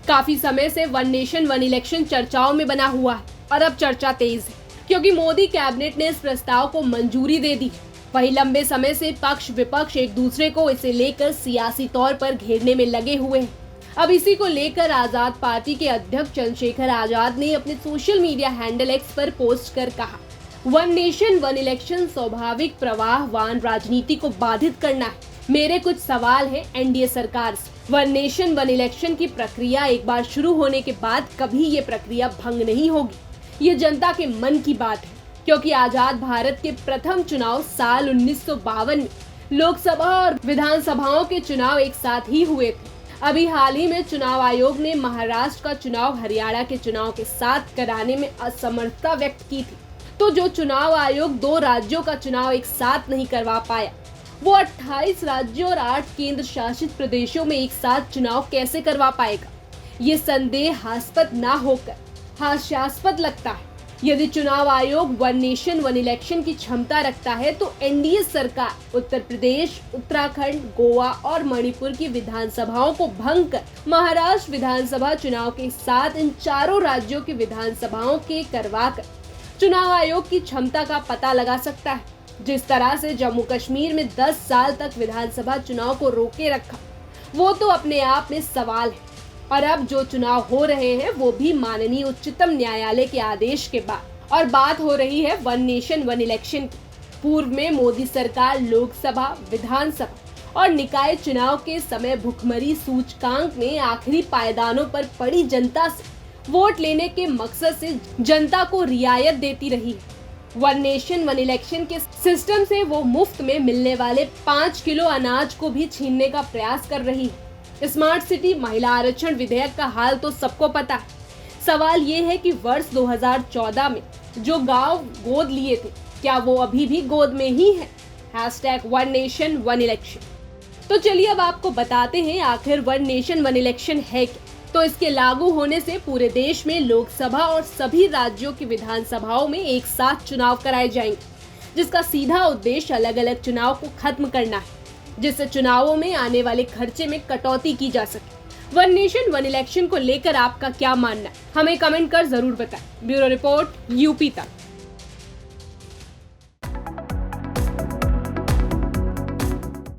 काफी समय से वन नेशन वन इलेक्शन चर्चाओं में बना हुआ है और अब चर्चा तेज है क्योंकि मोदी कैबिनेट ने इस प्रस्ताव को मंजूरी दे दी। वहीं लंबे समय से पक्ष विपक्ष एक दूसरे को इसे लेकर सियासी तौर पर घेरने में लगे हुए हैं। अब इसी को लेकर आजाद पार्टी के अध्यक्ष चंद्रशेखर आजाद ने अपने सोशल मीडिया हैंडल एक्स पर पोस्ट कर कहा, वन नेशन वन इलेक्शन स्वाभाविक प्रवाहवान राजनीति को बाधित करना है। मेरे कुछ सवाल हैं एनडीए सरकार से। वन नेशन वन इलेक्शन की प्रक्रिया एक बार शुरू होने के बाद कभी ये प्रक्रिया भंग नहीं होगी। ये जनता के मन की बात है क्योंकि आजाद भारत के प्रथम चुनाव साल 1952 में लोकसभा और विधानसभाओं के चुनाव एक साथ ही हुए थे। अभी हाल ही में चुनाव आयोग ने महाराष्ट्र का चुनाव हरियाणा के चुनाव के साथ कराने में असमर्थता व्यक्त की थी। तो जो चुनाव आयोग 2 राज्यों का चुनाव एक साथ नहीं करवा पाया, वो 28 राज्यों और 8 केंद्र शासित प्रदेशों में एक साथ चुनाव कैसे करवा पाएगा? ये संदेहास्पद ना होकर हास्यास्पद लगता है। यदि चुनाव आयोग वन नेशन वन इलेक्शन की क्षमता रखता है तो एनडीए सरकार उत्तर प्रदेश, उत्तराखंड, गोवा और मणिपुर की विधानसभाओं को भंग कर महाराष्ट्र विधानसभा चुनाव के साथ इन चारों राज्यों की विधानसभाओं के करवाकर चुनाव आयोग की क्षमता का पता लगा सकता है। जिस तरह से जम्मू कश्मीर में 10 साल तक विधानसभा चुनाव को रोके रखा, वो तो अपने आप में सवाल है। और अब जो चुनाव हो रहे हैं वो भी माननीय उच्चतम न्यायालय के आदेश के बाद। और बात हो रही है वन नेशन वन इलेक्शन की। पूर्व में मोदी सरकार लोकसभा, विधानसभा और निकाय चुनाव के समय भुखमरी सूचकांक में आखिरी पायदानों पर पड़ी जनता से वोट लेने के मकसद से जनता को रियायत देती रही है। वन नेशन वन इलेक्शन के सिस्टम से वो मुफ्त में मिलने वाले 5 किलो अनाज को भी छीनने का प्रयास कर रही है। स्मार्ट सिटी महिला आरक्षण विधेयक का हाल तो सबको पता है। सवाल ये है कि वर्ष 2014 में जो गांव गोद लिए थे, क्या वो अभी भी गोद में ही है? #One nation one election. तो चलिए अब आपको बताते हैं आखिर वन नेशन वन इलेक्शन है क्या। तो इसके लागू होने से पूरे देश में लोकसभा और सभी राज्यों की विधानसभाओं में एक साथ चुनाव कराए जाएंगे, जिसका सीधा उद्देश्य अलग अलग चुनाव को खत्म करना है, जिससे चुनावों में आने वाले खर्चे में कटौती की जा सके। वन नेशन वन इलेक्शन को लेकर आपका क्या मानना है? हमें कमेंट कर जरूर बताएं। ब्यूरो रिपोर्ट, यूपी तक।